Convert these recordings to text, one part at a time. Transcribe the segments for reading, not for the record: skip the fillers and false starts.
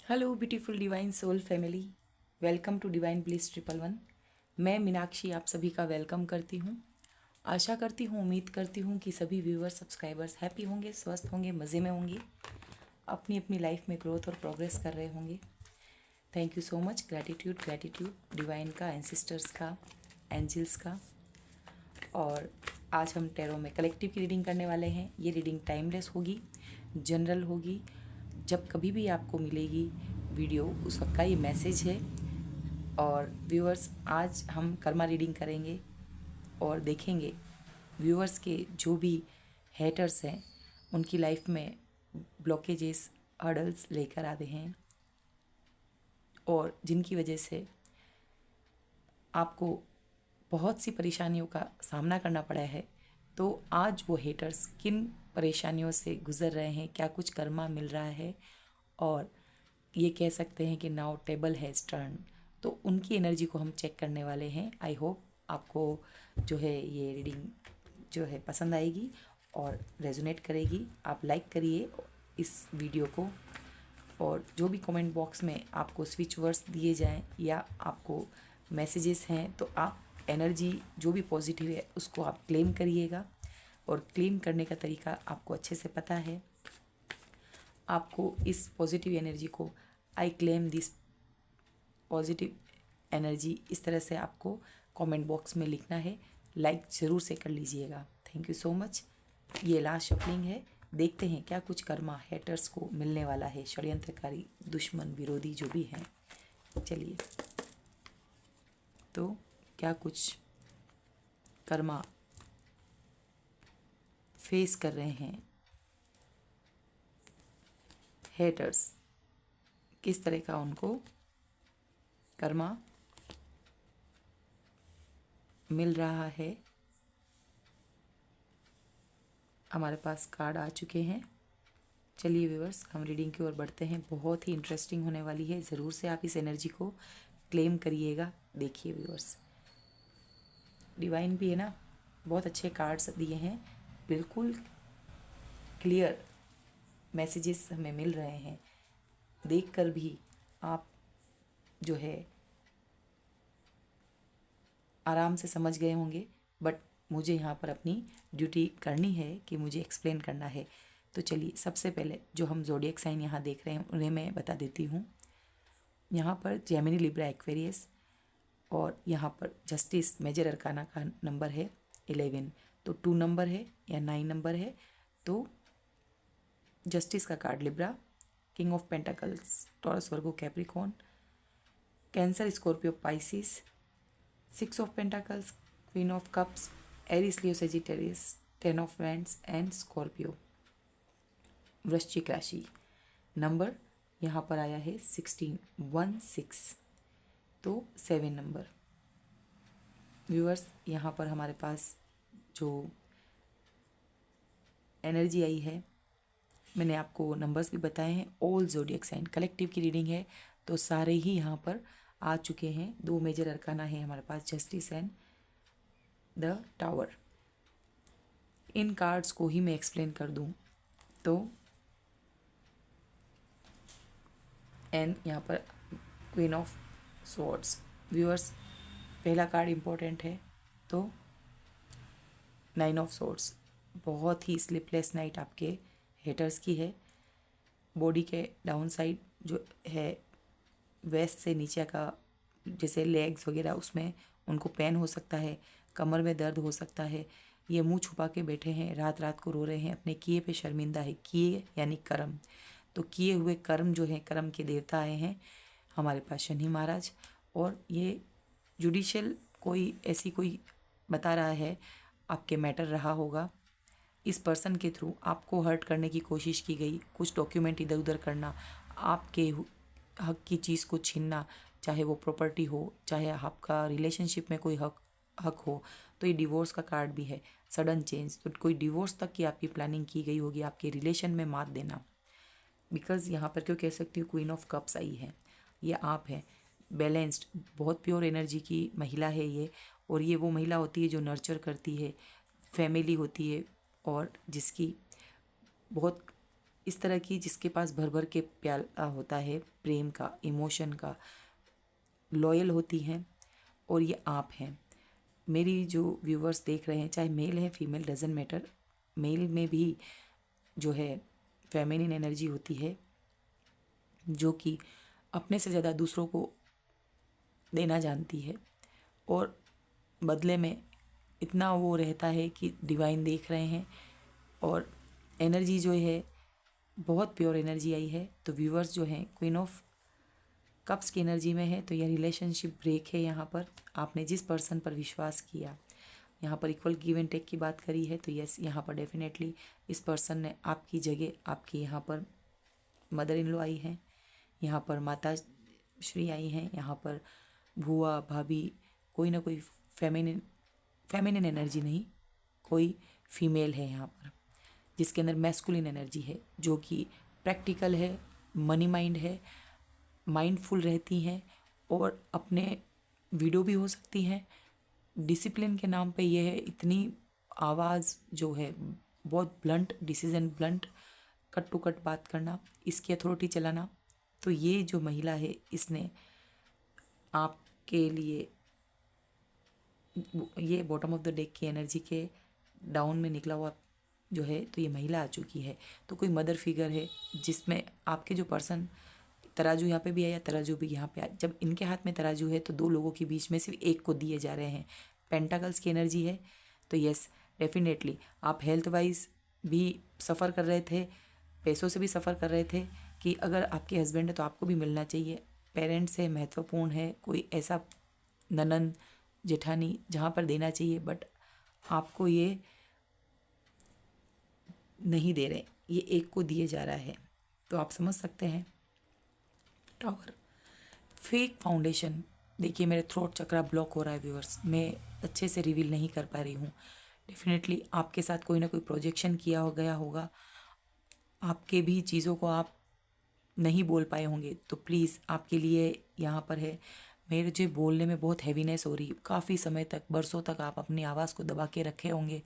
Hello beautiful divine soul family, welcome to divine bliss 111। मैं मीनाक्षी आप सभी का वेलकम करती हूँ। आशा करती हूँ, उम्मीद करती हूँ कि सभी व्यूअर्स सब्सक्राइबर्स हैप्पी होंगे, स्वस्थ होंगे, मज़े में होंगे, अपनी अपनी लाइफ में ग्रोथ और प्रोग्रेस कर रहे होंगे। Thank you so much. Gratitude gratitude divine का, एंसिस्टर्स का, एंजल्स का। और आज हम टैरो में कलेक्टिव की रीडिंग करने वाले हैं। ये रीडिंग टाइमलेस होगी, जनरल होगी। जब कभी भी आपको मिलेगी वीडियो, उस वक्त का ये मैसेज है। और व्यूअर्स, आज हम कर्मा रीडिंग करेंगे और देखेंगे व्यूअर्स के जो भी हेटर्स हैं उनकी लाइफ में ब्लॉकेजेस, हर्डल्स लेकर आते हैं और जिनकी वजह से आपको बहुत सी परेशानियों का सामना करना पड़ा है। तो आज वो हेटर्स किन परेशानियों से गुज़र रहे हैं, क्या कुछ कर्मा मिल रहा है, और ये कह सकते हैं कि नाउ टेबल हैज़ टर्न। तो उनकी एनर्जी को हम चेक करने वाले हैं। आई होप आपको जो है ये रीडिंग जो है पसंद आएगी और रेजोनेट करेगी। आप लाइक करिए इस वीडियो को, और जो भी कमेंट बॉक्स में आपको स्विच वर्ड्स दिए जाएं या आपको मैसेजेस हैं तो आप एनर्जी जो भी पॉजिटिव है उसको आप क्लेम करिएगा। और क्लेम करने का तरीका आपको अच्छे से पता है। आपको इस पॉजिटिव एनर्जी को, I claim this positive energy, इस तरह से आपको कमेंट बॉक्स में लिखना है। लाइक ज़रूर से कर लीजिएगा। Thank you so much. ये लास्ट शफलिंग है। देखते हैं क्या कुछ कर्मा हेटर्स को मिलने वाला है, षड्यंत्रकारी, दुश्मन, विरोधी जो भी हैं। चलिए, तो क्या कुछ कर्मा फेस कर रहे हैं हेटर्स, किस तरह का उनको कर्मा मिल रहा है। हमारे पास कार्ड आ चुके हैं। चलिए व्यूअर्स, हम रीडिंग की ओर बढ़ते हैं। बहुत ही इंटरेस्टिंग होने वाली है। ज़रूर से आप इस एनर्जी को क्लेम करिएगा। देखिए व्यूअर्स, डिवाइन भी है ना, बहुत अच्छे कार्ड्स दिए हैं। बिल्कुल क्लियर मैसेजेस हमें मिल रहे हैं। देखकर भी आप जो है आराम से समझ गए होंगे, बट मुझे यहाँ पर अपनी ड्यूटी करनी है कि मुझे एक्सप्लेन करना है। तो चलिए, सबसे पहले जो हम ज़ोडिएक साइन यहाँ देख रहे हैं उन्हें मैं बता देती हूँ। यहाँ पर जेमिनी, लिब्रा, एक्वेरियस, और यहाँ पर जस्टिस मेजर अरकाना का नंबर है 11। तो 2 नंबर है या 9 नंबर है तो जस्टिस का card Libra, king of pentacles Taurus, Virgo, Capricorn, Cancer, Scorpio, Pisces, 6 of pentacles, queen of cups, Aries, Leo, Sagittarius, 10 of wands and Scorpio, वृश्चिक राशि। नंबर यहाँ पर आया है 16 तो 7 नंबर। व्यूअर्स, यहाँ पर हमारे पास जो एनर्जी आई है, मैंने आपको नंबर्स भी बताए हैं। ऑल ज़ोडिएक साइन कलेक्टिव की रीडिंग है तो सारे ही यहाँ पर आ चुके हैं। 2 मेजर अरकाना है हमारे पास, जस्टिस एंड द टावर। इन कार्ड्स को ही मैं एक्सप्लेन कर दूँ तो एंड यहाँ पर क्वीन ऑफ स्वॉर्ड्स। व्यूअर्स, पहला कार्ड इम्पोर्टेंट है तो 9 ऑफ स्वॉर्ड्स। बहुत ही स्लीपलेस नाइट आपके हेटर्स की है। बॉडी के डाउन साइड जो है, वेस्ट से नीचे का, जैसे लेग्स वगैरह, उसमें उनको पेन हो सकता है, कमर में दर्द हो सकता है। ये मुंह छुपा के बैठे हैं, रात रात को रो रहे हैं, अपने किए पे शर्मिंदा है। किए यानी कर्म, तो किए हुए कर्म जो है, कर्म के देवता आए हैं हमारे पास, शनि महाराज। और ये जुडिशियल कोई ऐसी कोई बता रहा है आपके मैटर रहा होगा। इस पर्सन के थ्रू आपको हर्ट करने की कोशिश की गई, कुछ डॉक्यूमेंट इधर उधर करना, आपके हक की चीज़ को छीनना, चाहे वो प्रॉपर्टी हो, चाहे आपका रिलेशनशिप में कोई हक हो। तो ये डिवोर्स का कार्ड भी है, सडन चेंज। तो कोई डिवोर्स तक की आपकी प्लानिंग की गई होगी, आपके रिलेशन में मात देना। बिकॉज़ यहाँ पर क्यों कह सकती हूँ, क्वीन ऑफ कप्स आई है, ये आप हैं। बैलेंस्ड, बहुत प्योर एनर्जी की महिला है ये। और ये वो महिला होती है जो नर्चर करती है, फैमिली होती है, और जिसकी बहुत इस तरह की जिसके पास भर भर के प्याला होता है, प्रेम का, इमोशन का, लॉयल होती हैं, और ये आप हैं। मेरी जो व्यूवर्स देख रहे हैं, चाहे मेल है फीमेल डजेंट मैटर, मेल में भी जो है फेमिनिन एनर्जी होती है जो कि अपने से ज़्यादा दूसरों को देना जानती है, और बदले में इतना वो रहता है कि डिवाइन देख रहे हैं, और एनर्जी जो है बहुत प्योर एनर्जी आई है। तो व्यूअर्स जो हैं क्वीन ऑफ कप्स की एनर्जी में है, तो यह रिलेशनशिप ब्रेक है। यहाँ पर आपने जिस पर्सन पर विश्वास किया, यहाँ पर इक्वल गिव एंड टेक की बात करी है, तो यस, यहाँ पर डेफिनेटली इस पर्सन ने आपकी जगह, आपकी यहाँ पर मदर इन लॉ आई हैं, यहाँ पर माता श्री आई हैं, यहाँ पर बुआ भाभी, कोई ना कोई फेमिनिन एनर्जी नहीं, कोई फीमेल है यहाँ पर जिसके अंदर मैस्कुलिन एनर्जी है, जो कि प्रैक्टिकल है, मनी माइंड है, माइंडफुल रहती हैं, और अपने वीडियो भी हो सकती हैं। डिसिप्लिन के नाम पे ये है, इतनी आवाज़ जो है बहुत blunt decision, blunt cut to cut बात करना, इसकी अथॉरिटी चलाना। तो ये जो महिला है इसने आपके लिए, ये बॉटम ऑफ द डेक की एनर्जी के डाउन में निकला हुआ जो है, तो ये महिला आ चुकी है। तो कोई मदर फिगर है जिसमें आपके जो पर्सन, तराजू यहाँ पे भी आया, तराजू भी यहाँ पे आया, जब इनके हाथ में तराजू है तो दो लोगों के बीच में सिर्फ एक को दिए जा रहे हैं। पेंटाकल्स की एनर्जी है, तो यस डेफिनेटली आप हेल्थ वाइज भी सफ़र कर रहे थे, पैसों से भी सफ़र कर रहे थे कि अगर आपके हस्बैंड है तो आपको भी मिलना चाहिए। पेरेंट्स है, महत्वपूर्ण है, कोई ऐसा ननंद जेठानी जहाँ पर देना चाहिए, बट आपको ये नहीं दे रहे, ये एक को दिए जा रहा है। तो आप समझ सकते हैं। Tower, fake foundation. देखिए मेरे थ्रोट चक्रा ब्लॉक हो रहा है व्यूअर्स, मैं अच्छे से रिवील नहीं कर पा रही हूँ। डेफिनेटली आपके साथ कोई ना कोई प्रोजेक्शन किया हो गया होगा, आपके भी चीज़ों को आप नहीं बोल पाए होंगे, तो प्लीज़ आपके लिए यहाँ पर है। मेरे जो बोलने में बहुत हैवीनेस हो रही, काफ़ी समय तक, बरसों तक आप अपनी आवाज़ को दबा के रखे होंगे,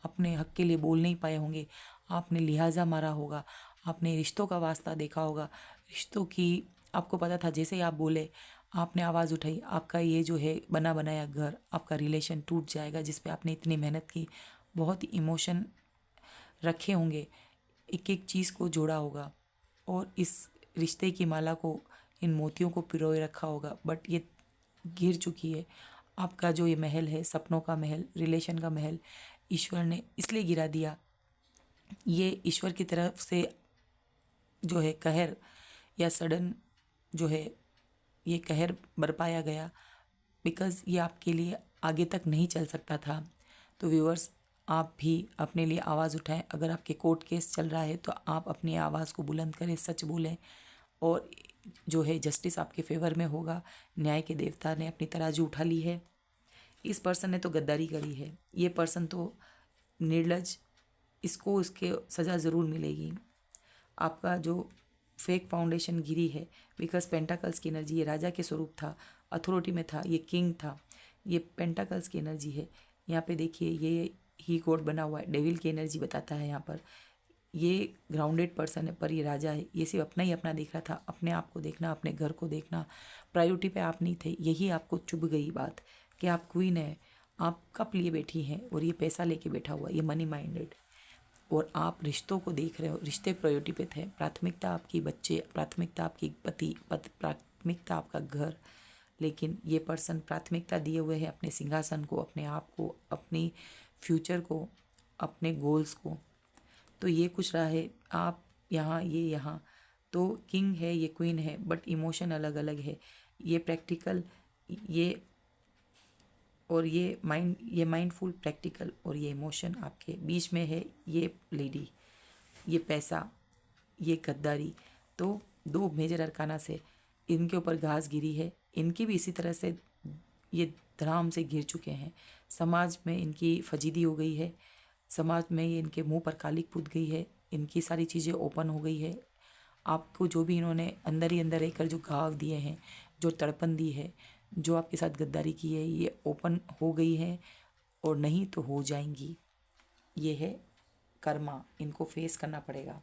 अपने हक के लिए बोल नहीं पाए होंगे, आपने लिहाजा मारा होगा, आपने रिश्तों का वास्ता देखा होगा, रिश्तों की आपको पता था, जैसे ही आप बोले, आपने आवाज़ उठाई, आपका ये जो है बना बनाया घर, आपका रिलेशन टूट जाएगा जिस पे आपने इतनी मेहनत की, बहुत ही इमोशन रखे होंगे, एक एक चीज़ को जोड़ा होगा, और इस रिश्ते की माला को, इन मोतियों को पिरोए रखा होगा, बट ये गिर चुकी है। आपका जो ये महल है, सपनों का महल, रिलेशन का महल, ईश्वर ने इसलिए गिरा दिया। ये ईश्वर की तरफ से जो है कहर या सडन जो है ये कहर बरपाया गया, बिकॉज़ ये आपके लिए आगे तक नहीं चल सकता था। तो व्यूअर्स, आप भी अपने लिए आवाज़ उठाएं। अगर आपके कोर्ट केस चल रहा है तो आप अपनी आवाज़ को बुलंद करें, सच बोलें, और जो है जस्टिस आपके फेवर में होगा। न्याय के देवता ने अपनी तराजू उठा ली है। इस पर्सन ने तो गद्दारी करी है, ये पर्सन तो निर्लज, इसको इसके सज़ा ज़रूर मिलेगी। आपका जो फेक फाउंडेशन गिरी है, बिकॉज पेंटाकल्स की एनर्जी, ये राजा के स्वरूप था, अथॉरिटी में था, ये किंग था, ये पेंटाकल्स की एनर्जी है। यहाँ पे देखिए ये ही कोड बना हुआ है, डेविल की एनर्जी बताता है यहाँ पर। ये ग्राउंडेड पर्सन है, पर ये राजा है, ये सिर्फ अपना ही अपना देख रहा था, अपने आप को देखना, अपने घर को देखना, प्रायोरिटी पे आप नहीं थे। यही आपको चुभ गई बात कि आप क्वीन है, आप कप लिए बैठी हैं, और ये पैसा लेके बैठा हुआ, ये मनी माइंडेड, और आप रिश्तों को देख रहे हो, रिश्ते प्रायोरिटी पे थे, प्राथमिकता आपकी बच्चे, प्राथमिकता आपकी पति, प्राथमिकता आपका घर। लेकिन ये पर्सन प्राथमिकता दिए हुए है अपने सिंहासन को, अपने आप को, अपनी फ्यूचर को, अपने गोल्स को। तो ये कुछ रहा है, आप यहाँ, ये यहाँ, तो किंग है, ये क्वीन है, बट इमोशन अलग अलग है। ये प्रैक्टिकल, ये और ये माइंडफुल, प्रैक्टिकल, और ये इमोशन आपके बीच में है। ये लेडी, ये पैसा, ये गद्दारी, तो दो मेजर अरकाना से इनके ऊपर घास गिरी है। इनकी भी इसी तरह से ये धड़ाम से गिर चुके हैं। समाज में इनकी फजीदी हो गई है, समाज में ये इनके मुंह पर कालिक पूत गई है, इनकी सारी चीज़ें ओपन हो गई है। आपको जो भी इन्होंने अंदर ही अंदर रहकर जो घाव दिए हैं, जो तड़पन दी है, जो आपके साथ गद्दारी की है, ये ओपन हो गई है, और नहीं तो हो जाएंगी। ये है कर्मा, इनको फेस करना पड़ेगा।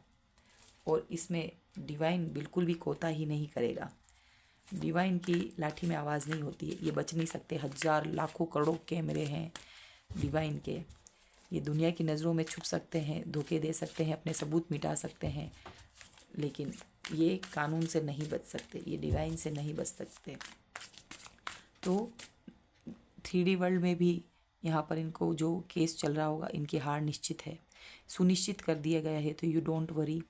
और इसमें डिवाइन बिल्कुल भी कोताही नहीं करेगा। डिवाइन की लाठी में आवाज़ नहीं होती है, ये बच नहीं सकते। हज़ार लाखों करोड़ों कैमरे हैं डिवाइन के, ये दुनिया की नज़रों में छुप सकते हैं, धोखे दे सकते हैं, अपने सबूत मिटा सकते हैं, लेकिन ये कानून से नहीं बच सकते, ये डिवाइन से नहीं बच सकते। तो 3D वर्ल्ड में भी यहाँ पर इनको जो केस चल रहा होगा, इनकी हार निश्चित है, सुनिश्चित कर दिया गया है। तो यू डोंट वरी,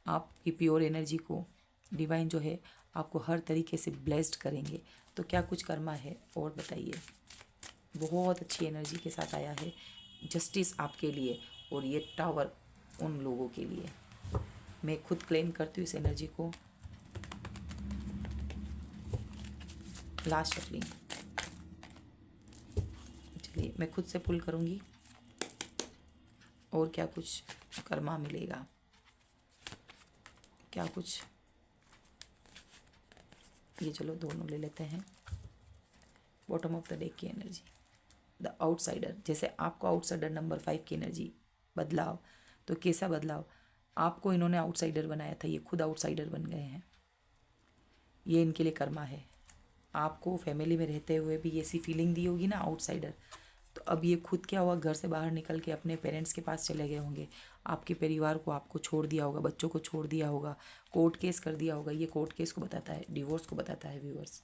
आपकी प्योर एनर्जी को डिवाइन जो है आपको हर तरीके से ब्लेस्ड करेंगे। तो क्या कुछ कर्मा है और बताइए। बहुत अच्छी एनर्जी के साथ आया है जस्टिस आपके लिए, और ये टावर उन लोगों के लिए। मैं खुद क्लेम करती हूँ इस एनर्जी को। लास्ट शफलिंग, चलिए मैं खुद से पुल करूँगी और क्या कुछ कर्मा मिलेगा, क्या कुछ। ये चलो दोनों ले लेते हैं। बॉटम ऑफ द डेक की एनर्जी, द आउटसाइडर। जैसे आपको आउटसाइडर नंबर 5 की एनर्जी, बदलाव। तो कैसा बदलाव, आपको इन्होंने आउटसाइडर बनाया था, ये खुद आउटसाइडर बन गए हैं। ये इनके लिए कर्मा है। आपको फैमिली में रहते हुए भी ऐसी फीलिंग दी होगी ना आउटसाइडर, तो अब ये खुद क्या हुआ, घर से बाहर निकल के अपने पेरेंट्स के पास चले गए होंगे। आपके परिवार को आपको छोड़ दिया होगा, बच्चों को छोड़ दिया होगा, कोर्ट केस कर दिया होगा। ये कोर्ट केस को बताता है, डिवोर्स को बताता है व्यूअर्स।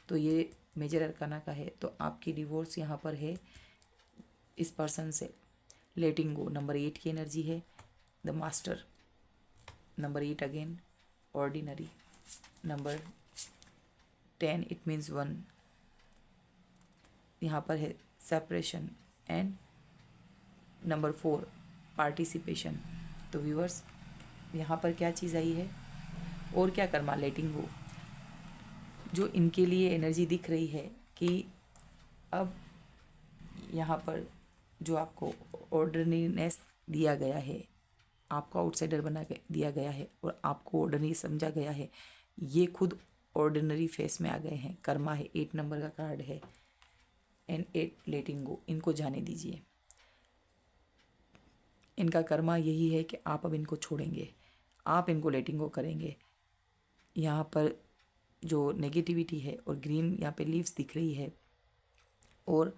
तो ये मेजर अरकाना का है। तो आपकी डिवोर्स यहाँ पर है इस पर्सन से। लेटिंग गो नंबर 8 की एनर्जी है। The master number 8 again. Ordinary number 10, it means 1। यहाँ पर है सेपरेशन एंड नंबर 4 पार्टिसिपेशन। तो व्यूअर्स यहाँ पर क्या चीज़ आई है और क्या कर्मा, लेटिंग गो। जो इनके लिए एनर्जी दिख रही है कि अब यहाँ पर जो आपको ऑर्डिनरीनेस दिया गया है, आपको आउटसाइडर बना दिया गया है और आपको ऑर्डिनरी समझा गया है, ये खुद ऑर्डिनरी फेस में आ गए हैं। कर्मा है, 8 नंबर का कार्ड है एंड 8 लेटिंग गो। इनको जाने दीजिए। इनका कर्मा यही है कि आप अब इनको छोड़ेंगे, आप इनको लेटिंग गो करेंगे। यहाँ पर जो नेगेटिविटी है और ग्रीन यहाँ पे लीव्स दिख रही है और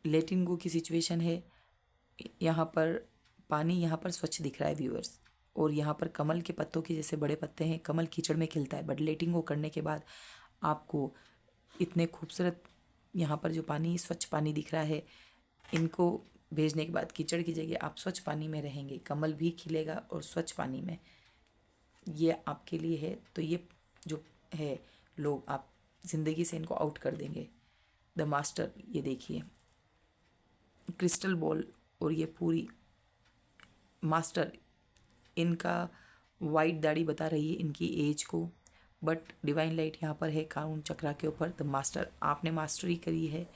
लेटिंग गो की सिचुएशन है। यहाँ पर पानी यहाँ पर स्वच्छ दिख रहा है व्यूअर्स, और यहाँ पर कमल के पत्तों के जैसे बड़े पत्ते हैं। कमल कीचड़ में खिलता है, बट लेटिंग गो करने के बाद आपको इतने खूबसूरत यहाँ पर जो पानी, स्वच्छ पानी दिख रहा है, इनको भेजने के बाद कीचड़ की जगह आप स्वच्छ पानी में रहेंगे, कमल भी खिलेगा और स्वच्छ पानी में। ये आपके लिए है। तो ये जो है लोग, आप ज़िंदगी से इनको आउट कर देंगे। द मास्टर, ये देखिए क्रिस्टल बॉल, और ये पूरी मास्टर, इनका वाइट दाढ़ी बता रही है इनकी एज को, बट डिवाइन लाइट यहाँ पर है काउन चक्रा के ऊपर। द मास्टर, आपने मास्टरी करी है,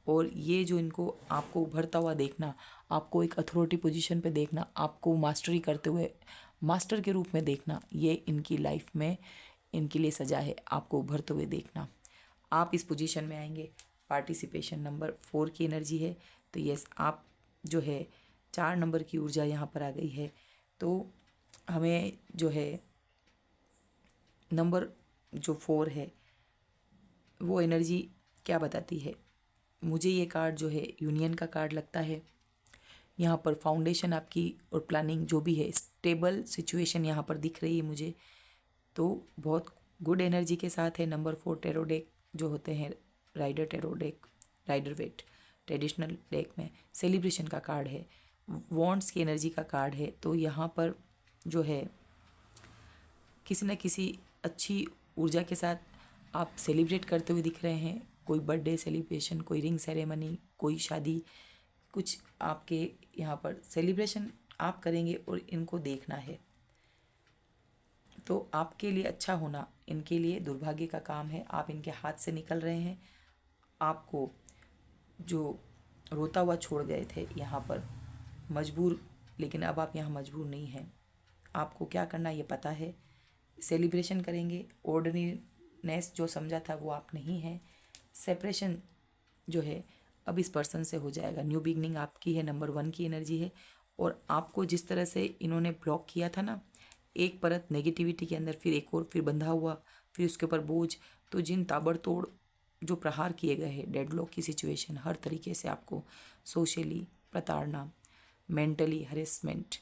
और ये जो इनको आपको उभरता हुआ देखना, आपको एक अथॉरिटी पोजीशन पे देखना, आपको मास्टरी करते हुए मास्टर के रूप में देखना, ये इनकी लाइफ में इनके लिए सजा है। आपको उभरते हुए देखना, आप इस पोजीशन में आएंगे। पार्टिसिपेशन नंबर 4 की एनर्जी है। तो यस, आप जो है 4 नंबर की ऊर्जा यहाँ पर आ गई है। तो हमें जो है नंबर जो 4 है वो एनर्जी क्या बताती है। मुझे ये कार्ड जो है यूनियन का कार्ड लगता है। यहाँ पर फाउंडेशन आपकी और प्लानिंग जो भी है, स्टेबल सिचुएशन यहाँ पर दिख रही है मुझे। तो बहुत गुड एनर्जी के साथ है। नंबर 4 टेरो डेक जो होते हैं, Rider tarot deck, Rider Waite traditional deck में सेलिब्रेशन का कार्ड है, वॉन्ड्स की एनर्जी का कार्ड है। तो यहाँ पर जो है किसी न किसी अच्छी ऊर्जा के साथ आप सेलिब्रेट करते हुए दिख रहे हैं। कोई बर्थडे सेलिब्रेशन, कोई रिंग सेरेमनी, कोई शादी, कुछ आपके यहाँ पर सेलिब्रेशन आप करेंगे और इनको देखना है। तो आपके लिए अच्छा होना इनके लिए दुर्भाग्य का काम है। आप इनके हाथ से निकल रहे हैं। आपको जो रोता हुआ छोड़ गए थे यहाँ पर मजबूर, लेकिन अब आप यहाँ मजबूर नहीं हैं। आपको क्या करना ये पता है। सेलिब्रेशन करेंगे। ऑर्डिनरीनेस जो समझा था वो आप नहीं हैं। सेपरेशन जो है अब इस पर्सन से हो जाएगा। न्यू बिगनिंग आपकी है। नंबर 1 की एनर्जी है और आपको जिस तरह से इन्होंने ब्लॉक किया था ना, एक परत नेगेटिविटी के अंदर, फिर एक और, फिर बंधा हुआ, फिर उसके ऊपर बोझ, तो जिन ताबड़तोड़ जो प्रहार किए गए हैं, डेडलॉक की सिचुएशन, हर तरीके से आपको सोशली प्रताड़ना, मेंटली हरेसमेंट,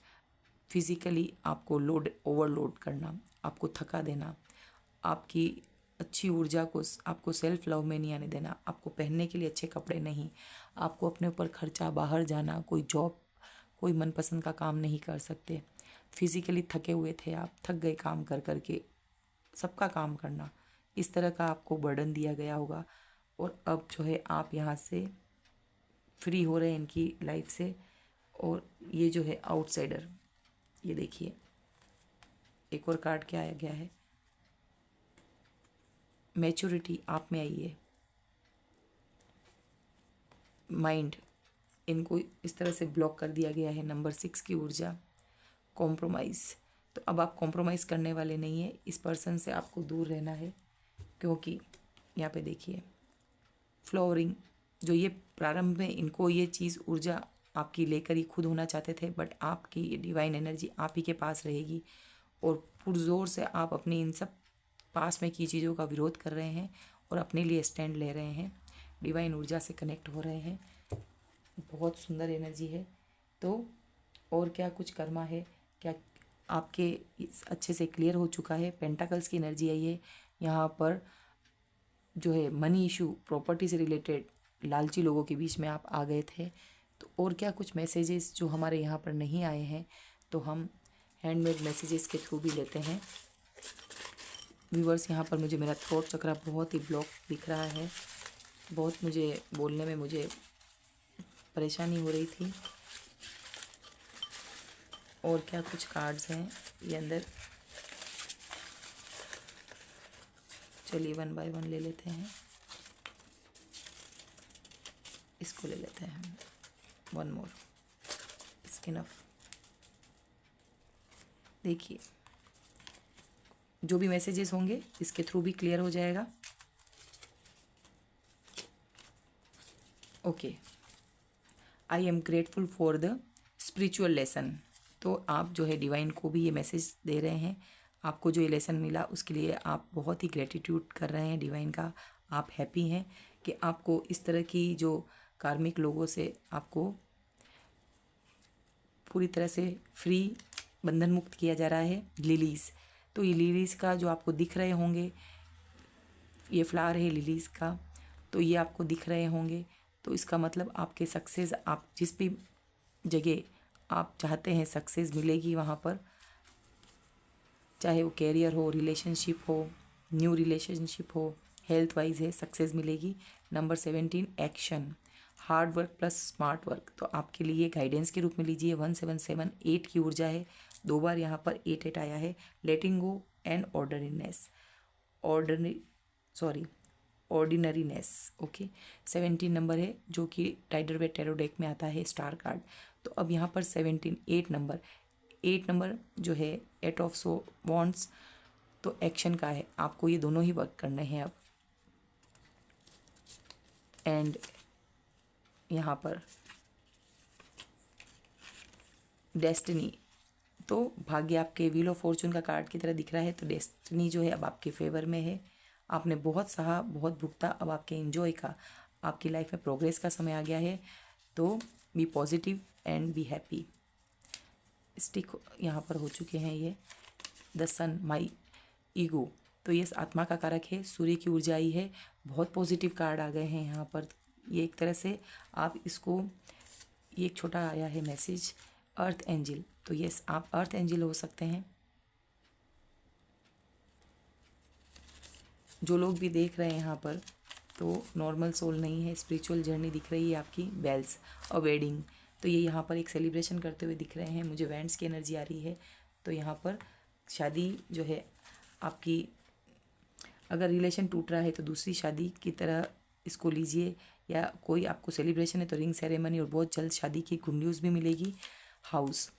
फिजिकली आपको लोड ओवरलोड करना, आपको थका देना, आपकी अच्छी ऊर्जा को, आपको सेल्फ लव में नहीं आने देना, आपको पहनने के लिए अच्छे कपड़े नहीं, आपको अपने ऊपर खर्चा, बाहर जाना, कोई जॉब, कोई मनपसंद का काम नहीं कर सकते, फिजिकली थके हुए थे आप, थक गए काम कर करके, सबका काम करना, इस तरह का आपको बर्डन दिया गया होगा। और अब जो है आप यहाँ से फ्री हो रहे हैं इनकी लाइफ से। और ये जो है आउटसाइडर, ये देखिए एक और कार्ड क्या आया गया है, मैच्योरिटी आप में आई है। माइंड, इनको इस तरह से ब्लॉक कर दिया गया है। नंबर 6 की ऊर्जा, कॉम्प्रोमाइज़। तो अब आप कॉम्प्रोमाइज़ करने वाले नहीं है, इस पर्सन से आपको दूर रहना है, क्योंकि यहाँ पे देखिए फ्लोरिंग, जो ये प्रारंभ में इनको ये चीज़ ऊर्जा आपकी लेकर ही खुद होना चाहते थे, बट आपकी डिवाइन एनर्जी आप ही के पास रहेगी और पुरजोर से आप अपनी इन सब पास में की चीज़ों का विरोध कर रहे हैं और अपने लिए स्टैंड ले रहे हैं, डिवाइन ऊर्जा से कनेक्ट हो रहे हैं। बहुत सुंदर एनर्जी है। तो और क्या कुछ कर्मा है क्या आपके अच्छे से क्लियर हो चुका है। पेंटाकल्स की एनर्जी आई है यहाँ पर, जो है मनी इशू, प्रॉपर्टी से रिलेटेड लालची लोगों के बीच में आप आ गए थे। तो और क्या कुछ मैसेजेस जो हमारे यहाँ पर नहीं आए हैं, तो हम हैंडमेड मैसेजेस के थ्रू भी लेते हैं। व्यूवर्स, यहाँ पर मुझे मेरा थ्रोट चक्रा बहुत ही ब्लॉक दिख रहा है, बहुत मुझे बोलने में मुझे परेशानी हो रही थी। और क्या कुछ कार्ड्स हैं ये अंदर, चलिए 1 बाय 1 ले लेते हैं। इसको ले लेते हैं हम, 1 मोर, इनफ। देखिए जो भी मैसेजेस होंगे इसके थ्रू भी क्लियर हो जाएगा। Okay, I am grateful for the spiritual lesson. तो आप जो है डिवाइन को भी ये मैसेज दे रहे हैं, आपको जो ये लेसन मिला उसके लिए आप बहुत ही ग्रेटिट्यूड कर रहे हैं डिवाइन का। आप हैप्पी हैं कि आपको इस तरह की जो कार्मिक लोगों से आपको पूरी तरह से फ्री, बंधन मुक्त किया जा रहा है। लिलीज़, तो ये लिलीज़ का जो आपको दिख रहे होंगे, ये फ्लावर है लिलीज़ का, तो ये आपको दिख रहे होंगे। तो इसका मतलब आपके सक्सेस, आप जिस भी जगह आप चाहते हैं सक्सेस मिलेगी वहाँ पर, चाहे वो कैरियर हो, रिलेशनशिप हो, न्यू रिलेशनशिप हो, हेल्थ वाइज है, सक्सेस मिलेगी। Number 17 action, hard work plus smart work, तो आपके लिए गाइडेंस के रूप में लीजिए। 177 8 की ऊर्जा है, 2 बार यहाँ पर 8 आया है। लेटिंग go and ऑर्डरीनेस, ordinariness. Okay, 17 number है जो कि टाइडर वे टैरो डेक में आता है, स्टार कार्ड। तो अब यहाँ पर 17 8 नंबर जो है 8 ऑफ सो वॉन्ट्स, तो एक्शन का है, आपको ये दोनों ही वर्क करने हैं अब। एंड यहाँ पर डेस्टिनी, तो भाग्य आपके व्हील ऑफ फॉर्चून का कार्ड की तरह दिख रहा है। तो डेस्टिनी जो है अब आपके फेवर में है। आपने बहुत सहा, बहुत भुगता, अब आपके एंजॉय का, आपकी लाइफ में प्रोग्रेस का समय आ गया है। तो be positive and be happy. Stick यहाँ पर हो चुके हैं ये। द सन, माई ईगो, तो ये आत्मा का कारक है। सूर्य की ऊर्जा आई है, बहुत पॉजिटिव कार्ड आ गए हैं यहाँ पर। ये एक तरह से आप इसको, ये एक छोटा आया है मैसेज, अर्थ एंजल, तो यस आप अर्थ एंजल हो सकते हैं। जो लोग भी देख रहे हैं यहाँ पर, तो नॉर्मल सोल नहीं है, स्पिरिचुअल जर्नी दिख रही है आपकी। बेल्स और वेडिंग, तो ये यहाँ पर एक सेलिब्रेशन करते हुए दिख रहे हैं। मुझे वैंड्स की एनर्जी आ रही है, तो यहाँ पर शादी जो है आपकी, अगर रिलेशन टूट रहा है तो दूसरी शादी की तरह इसको लीजिए, या कोई आपको सेलिब्रेशन है तो रिंग सेरेमनी, और बहुत जल्द शादी की गुड न्यूज़ भी मिलेगी। House,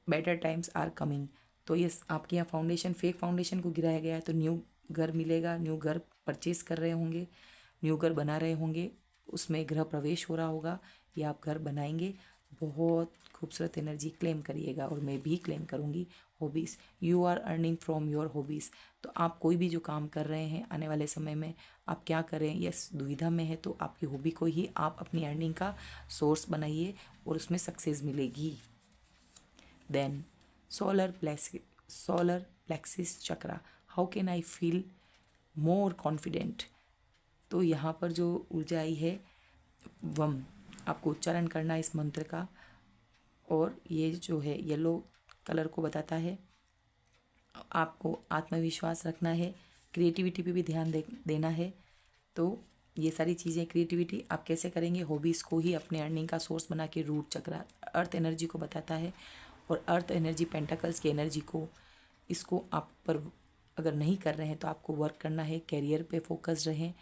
better times are coming, तो ये आपके यहाँ फाउंडेशन, फेक फाउंडेशन को गिराया गया है, तो न्यू घर मिलेगा। न्यू घर परचेज कर रहे होंगे, न्यू घर बना रहे होंगे, उसमें गृह प्रवेश हो रहा होगा या आप घर बनाएंगे। बहुत खूबसूरत एनर्जी क्लेम करिएगा और मैं भी क्लेम करूँगी। Hobbies, you are earning from your hobbies. तो आप कोई भी जो काम कर रहे हैं आने वाले समय में आप क्या करें, यस दुविधा में है तो आपकी हॉबी को ही आप अपनी अर्निंग का सोर्स बनाइए और उसमें सक्सेस मिलेगी। Then solar plexus chakra, how can I feel more confident. तो यहाँ पर जो ऊर्जा आई है वम, आपको उच्चारण करना है इस मंत्र का, और ये जो है येलो कलर को बताता है आपको आत्मविश्वास रखना है, क्रिएटिविटी पे भी ध्यान देना है। तो ये सारी चीज़ें क्रिएटिविटी आप कैसे करेंगे, हॉबीज़ को ही अपने अर्निंग का सोर्स बना के रूट चक्रा अर्थ एनर्जी को बताता है, और अर्थ एनर्जी पेंटाकल्स की एनर्जी को, इसको आप पर अगर नहीं कर रहे हैं तो आपको वर्क करना है, कैरियर पे फोकस रहें,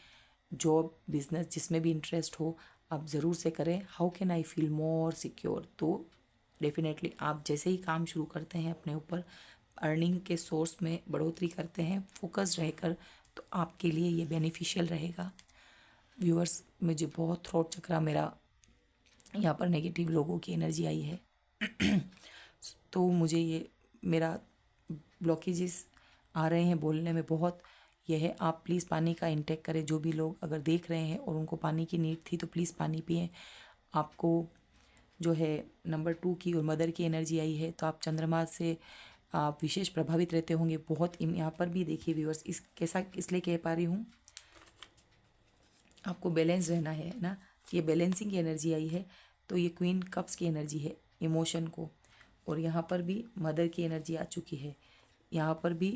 जॉब बिजनेस जिसमें भी इंटरेस्ट हो आप ज़रूर से करें। How can I feel more secure, तो डेफिनेटली आप जैसे ही काम शुरू करते हैं अपने ऊपर अर्निंग के सोर्स में बढ़ोतरी करते हैं फोकस रहकर, तो आपके लिए ये बेनिफिशियल रहेगा। व्यूअर्स, मुझे बहुत थ्रोट चक्रा मेरा यहाँ पर नेगेटिव लोगों की एनर्जी आई है तो मुझे ये मेरा ब्लॉकेजेस आ रहे हैं बोलने में बहुत, यह है आप प्लीज़ पानी का इंटेक करें। जो भी लोग अगर देख रहे हैं और उनको पानी की नीड थी तो प्लीज़ पानी पिएं। आपको जो है नंबर 2 की और मदर की एनर्जी आई है, तो आप चंद्रमा से आप विशेष प्रभावित रहते होंगे बहुत। यहाँ पर भी देखिए व्यूअर्स, इस कैसा इसलिए कह पा रही हूँ, आपको बैलेंस रहना है ना, ये बैलेंसिंग की एनर्जी आई है। तो ये क्वीन कप्स की एनर्जी है इमोशन को, और यहाँ पर भी मदर की एनर्जी आ चुकी है, यहाँ पर भी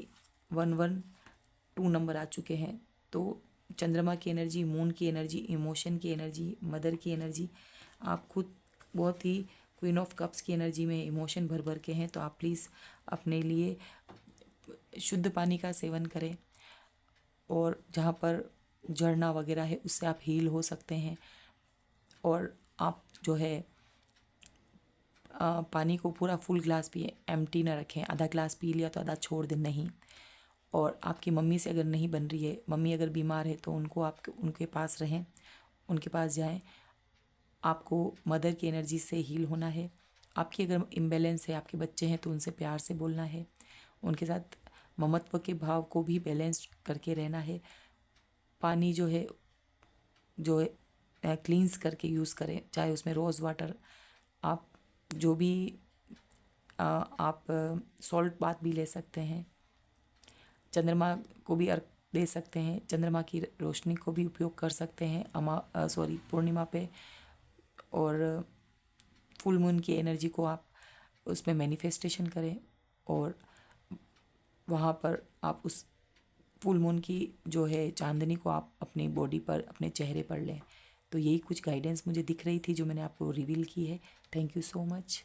112 नंबर आ चुके हैं। तो चंद्रमा की एनर्जी, मून की एनर्जी, इमोशन की एनर्जी, मदर की एनर्जी, आप खुद बहुत ही क्वीन ऑफ कप्स की एनर्जी में इमोशन भर भर के हैं। तो आप प्लीज़ अपने लिए शुद्ध पानी का सेवन करें, और जहाँ पर झरना वगैरह है उससे आप हील हो सकते हैं। और आप जो है पानी को पूरा फुल ग्लास पिए, एम्प्टी ना रखें, आधा ग्लास पी लिया तो आधा छोड़ दें नहीं। और आपकी मम्मी से अगर नहीं बन रही है, मम्मी अगर बीमार है तो उनको आप उनके पास रहें, उनके पास जाएं। आपको मदर की एनर्जी से हील होना है। आपकी अगर इम्बैलेंस है, आपके बच्चे हैं तो उनसे प्यार से बोलना है, उनके साथ ममत्व के भाव को भी बैलेंस करके रहना है। पानी जो है क्लींस करके यूज़ करें, चाहे उसमें रोज़ वाटर, आप जो भी आप सॉल्ट बाथ भी ले सकते हैं, चंद्रमा को भी अर्घ दे सकते हैं, चंद्रमा की रोशनी को भी उपयोग कर सकते हैं पूर्णिमा पे। और फुल मून की एनर्जी को आप उसमें मैनिफेस्टेशन करें, और वहाँ पर आप उस फुल मून की जो है चांदनी को आप अपनी बॉडी पर, अपने चेहरे पर लें। तो यही कुछ गाइडेंस मुझे दिख रही थी जो मैंने आपको रिवील की है। Thank you so much.